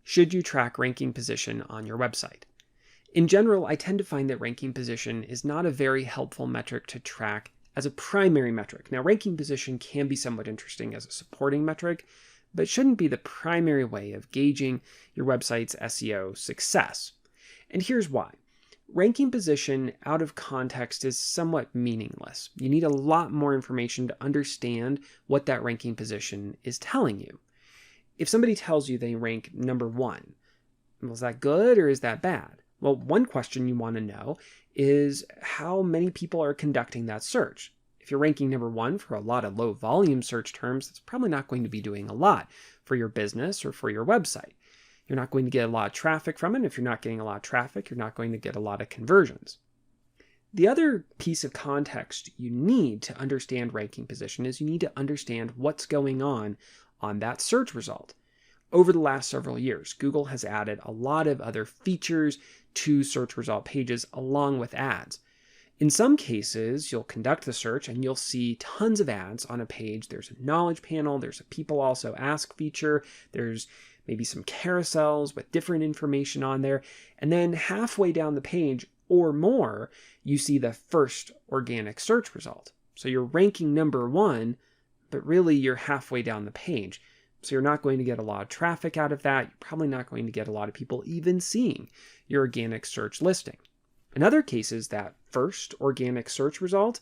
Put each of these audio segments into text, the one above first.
Should you track ranking position on your website? In general, I tend to find that ranking position is not a very helpful metric to track as a primary metric. Now, ranking position can be somewhat interesting as a supporting metric, but it shouldn't be the primary way of gauging your website's SEO success. And here's why. Ranking position out of context is somewhat meaningless. You need a lot more information to understand what that ranking position is telling you. If somebody tells you they rank number 1, was that good or is that bad? Well, one question you want to know is how many people are conducting that search. If you're ranking number 1 for a lot of low volume search terms, that's probably not going to be doing a lot for your business or for your website. You're not going to get a lot of traffic from it. If you're not getting a lot of traffic, you're not going to get a lot of conversions. The other piece of context you need to understand ranking position is you need to understand what's going on that search result. Over the last several years, Google has added a lot of other features to search result pages along with ads. In some cases, you'll conduct the search and you'll see tons of ads on a page. There's a knowledge panel, there's a people also ask feature, there's maybe some carousels with different information on there, and then halfway down the page or more, you see the first organic search result. So you're ranking number 1, but really you're halfway down the page. So you're not going to get a lot of traffic out of that. You're probably not going to get a lot of people even seeing your organic search listing. In other cases, that first organic search result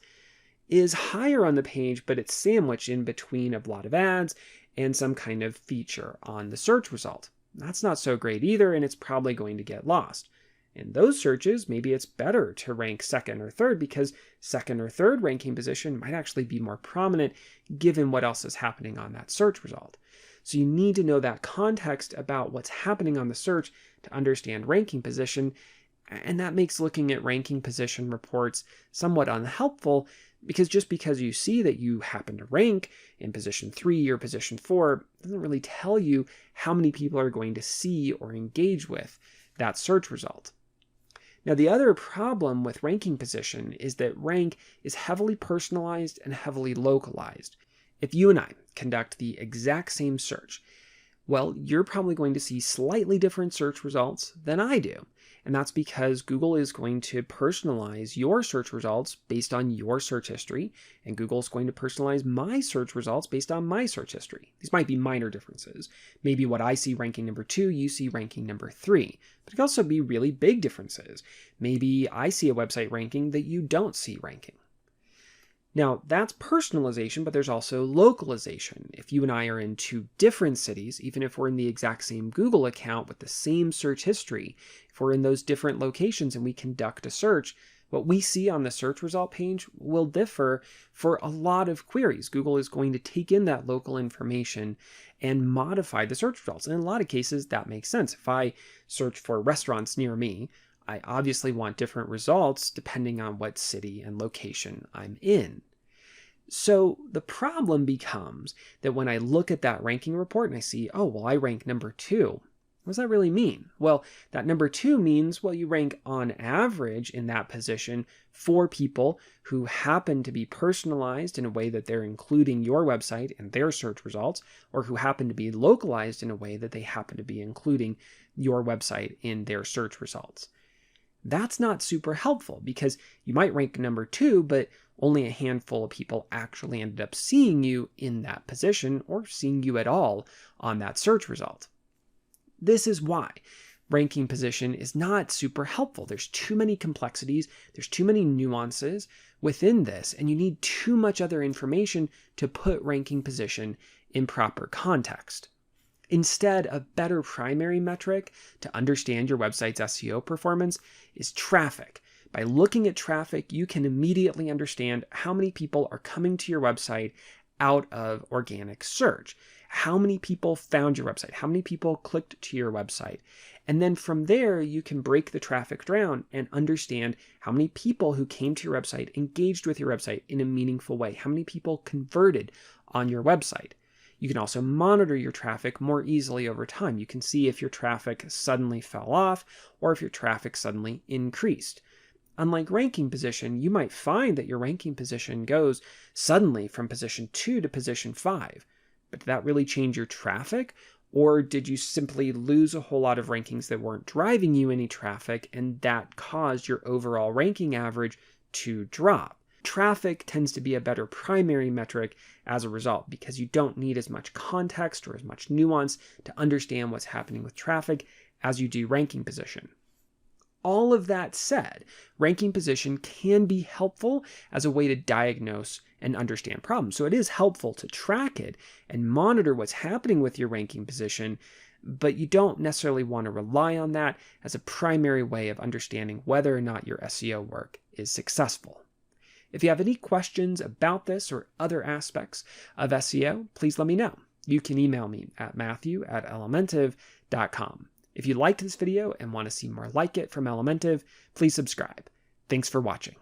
is higher on the page, but it's sandwiched in between a lot of ads and some kind of feature on the search result. That's not so great either, and it's probably going to get lost. In those searches, maybe it's better to rank 2nd or 3rd because 2nd or 3rd ranking position might actually be more prominent given what else is happening on that search result. So you need to know that context about what's happening on the search to understand ranking position, and that makes looking at ranking position reports somewhat unhelpful because just because you see that you happen to rank in position 3 or position 4 doesn't really tell you how many people are going to see or engage with that search result. Now, the other problem with ranking position is that rank is heavily personalized and heavily localized. If you and I conduct the exact same search, well, you're probably going to see slightly different search results than I do. And that's because Google is going to personalize your search results based on your search history, and Google is going to personalize my search results based on my search history. These might be minor differences. Maybe what I see ranking number 2, you see ranking number 3. But it could also be really big differences. Maybe I see a website ranking that you don't see ranking. Now, that's personalization, but there's also localization. If you and I are in 2 different cities, even if we're in the exact same Google account with the same search history, if we're in those different locations and we conduct a search, what we see on the search result page will differ for a lot of queries. Google is going to take in that local information and modify the search results. And in a lot of cases, that makes sense. If I search for restaurants near me, I obviously want different results depending on what city and location I'm in. So the problem becomes that when I look at that ranking report and I see, oh, well, I rank number 2. What does that really mean? Well, that number 2 means, well, you rank on average in that position for people who happen to be personalized in a way that they're including your website in their search results, or who happen to be localized in a way that they happen to be including your website in their search results. That's not super helpful because you might rank number 2, but only a handful of people actually ended up seeing you in that position or seeing you at all on that search result. This is why ranking position is not super helpful. There's too many complexities, there's too many nuances within this, and you need too much other information to put ranking position in proper context. Instead, a better primary metric to understand your website's SEO performance is traffic. By looking at traffic, you can immediately understand how many people are coming to your website out of organic search. How many people found your website? How many people clicked to your website? And then from there, you can break the traffic down and understand how many people who came to your website engaged with your website in a meaningful way. How many people converted on your website? You can also monitor your traffic more easily over time. You can see if your traffic suddenly fell off or if your traffic suddenly increased. Unlike ranking position, you might find that your ranking position goes suddenly from position 2 to position 5. But did that really change your traffic? Or did you simply lose a whole lot of rankings that weren't driving you any traffic, and that caused your overall ranking average to drop? Traffic tends to be a better primary metric as a result, because you don't need as much context or as much nuance to understand what's happening with traffic as you do ranking position. All of that said, ranking position can be helpful as a way to diagnose and understand problems. So it is helpful to track it and monitor what's happening with your ranking position, but you don't necessarily want to rely on that as a primary way of understanding whether or not your SEO work is successful. If you have any questions about this or other aspects of SEO, please let me know. You can email me at matthew@elementive.com. If you liked this video and want to see more like it from Elementive, please subscribe. Thanks for watching.